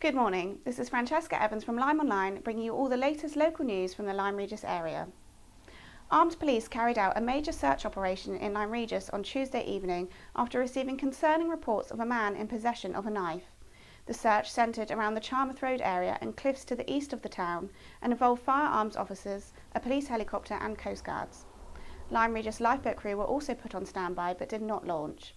Good morning, this is Francesca Evans from LymeOnline bringing you all the latest local news from the Lyme Regis area. Armed police carried out a major search operation in Lyme Regis on Tuesday evening after receiving concerning reports of a man in possession of a knife. The search centred around the Charmouth Road area and cliffs to the east of the town and involved firearms officers, a police helicopter and coastguards. Lyme Regis lifeboat crew were also put on standby but did not launch.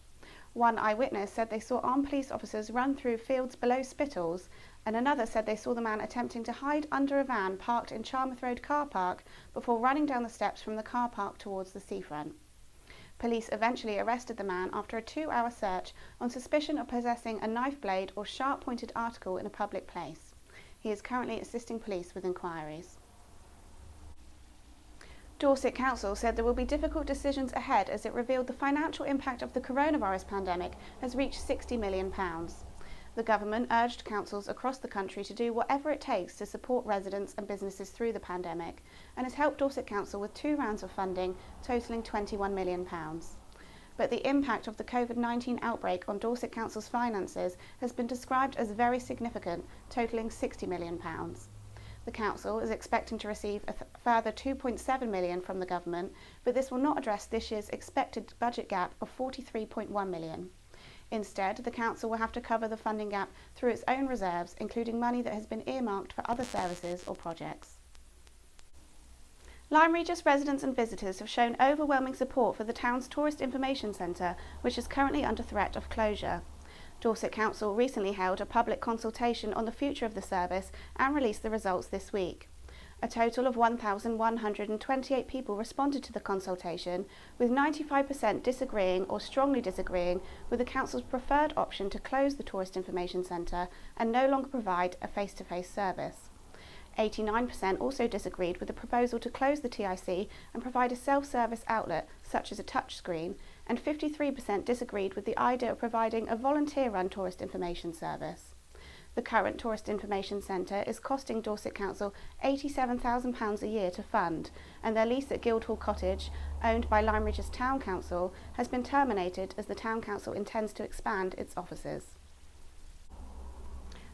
One eyewitness said they saw armed police officers run through fields below Spittals, and another said they saw the man attempting to hide under a van parked in Charmouth Road car park before running down the steps from the car park towards the seafront. Police eventually arrested the man after a 2-hour search on suspicion of possessing a knife blade or sharp-pointed article in a public place. He is currently assisting police with inquiries. Dorset Council said there will be difficult decisions ahead as it revealed the financial impact of the coronavirus pandemic has reached £60 million. The government urged councils across the country to do whatever it takes to support residents and businesses through the pandemic and has helped Dorset Council with 2 rounds of funding totalling £21 million. But the impact of the COVID-19 outbreak on Dorset Council's finances has been described as very significant, totalling £60 million. The council is expecting to receive a further £2.7 million from the government, but this will not address this year's expected budget gap of £43.1 million. Instead, the council will have to cover the funding gap through its own reserves, including money that has been earmarked for other services or projects. Lyme Regis residents and visitors have shown overwhelming support for the town's tourist information centre, which is currently under threat of closure. Dorset Council recently held a public consultation on the future of the service and released the results this week. A total of 1,128 people responded to the consultation, with 95% disagreeing or strongly disagreeing with the Council's preferred option to close the Tourist Information Centre and no longer provide a face-to-face service. 89% also disagreed with the proposal to close the TIC and provide a self-service outlet, such as a touchscreen, and 53% disagreed with the idea of providing a volunteer-run tourist information service. The current Tourist Information Centre is costing Dorset Council £87,000 a year to fund, and their lease at Guildhall Cottage, owned by Lyme Regis Town Council, has been terminated as the Town Council intends to expand its offices.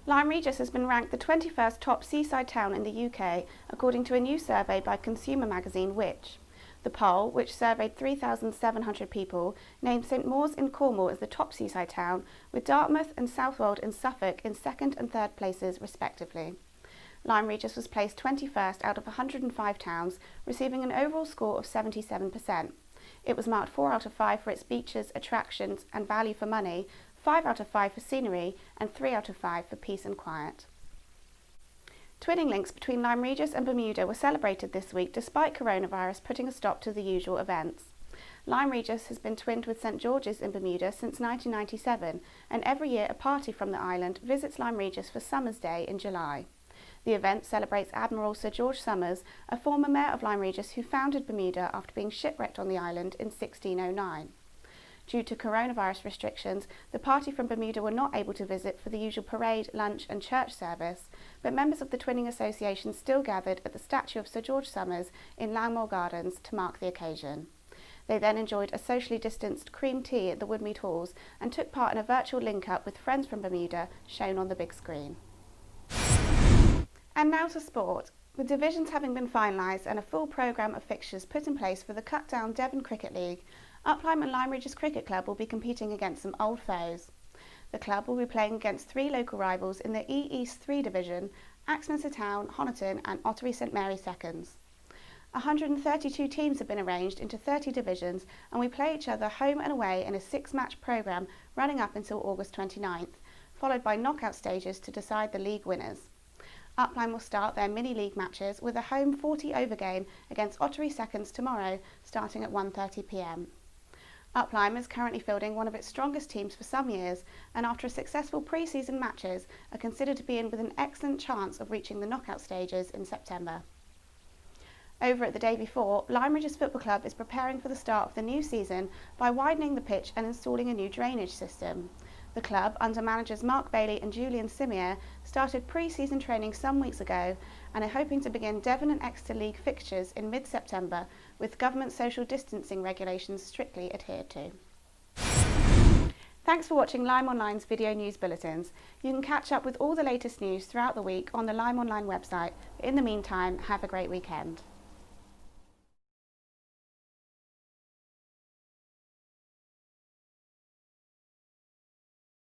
Lyme Regis has been ranked the 21st top seaside town in the UK, according to a new survey by consumer magazine Which. The poll, which surveyed 3,700 people, named St Mawes in Cornwall as the top seaside town, with Dartmouth and Southwold in Suffolk in 2nd and 3rd places respectively. Lyme Regis was placed 21st out of 105 towns, receiving an overall score of 77%. It was marked 4 out of 5 for its beaches, attractions and value for money, 5 out of 5 for scenery and 3 out of 5 for peace and quiet. Twinning links between Lyme Regis and Bermuda were celebrated this week despite coronavirus putting a stop to the usual events. Lyme Regis has been twinned with St George's in Bermuda since 1997, and every year a party from the island visits Lyme Regis for Summer's Day in July. The event celebrates Admiral Sir George Somers, a former mayor of Lyme Regis who founded Bermuda after being shipwrecked on the island in 1609. Due to coronavirus restrictions, the party from Bermuda were not able to visit for the usual parade, lunch and church service, but members of the Twinning Association still gathered at the statue of Sir George Somers in Langmoor Gardens to mark the occasion. They then enjoyed a socially distanced cream tea at the Woodmead Halls and took part in a virtual link-up with friends from Bermuda, shown on the big screen. And now to sport. With divisions having been finalised and a full programme of fixtures put in place for the cut-down Devon Cricket League, Uplyme and Lyme Regis Cricket Club will be competing against some old foes. The club will be playing against 3 local rivals in the E East 3 division, Axminster Town, Honiton and Ottery St Mary Seconds. 132 teams have been arranged into 30 divisions, and we play each other home and away in a 6-match programme running up until August 29th, followed by knockout stages to decide the league winners. Uplyme will start their mini-league matches with a home 40-over game against Ottery Seconds tomorrow, starting at 1:30 p.m. Uplyme is currently fielding one of its strongest teams for some years, and after a successful pre-season matches are considered to be in with an excellent chance of reaching the knockout stages in September. Over at the day before, Lyme Regis Football Club is preparing for the start of the new season by widening the pitch and installing a new drainage system. The club, under managers Mark Bailey and Julian Simier, started pre-season training some weeks ago and are hoping to begin Devon and Exeter League fixtures in mid-September, with government social distancing regulations strictly adhered to. Thanks for watching LymeOnline's video news bulletins. You can catch up with all the latest news throughout the week on the LymeOnline website. In the meantime, have a great weekend.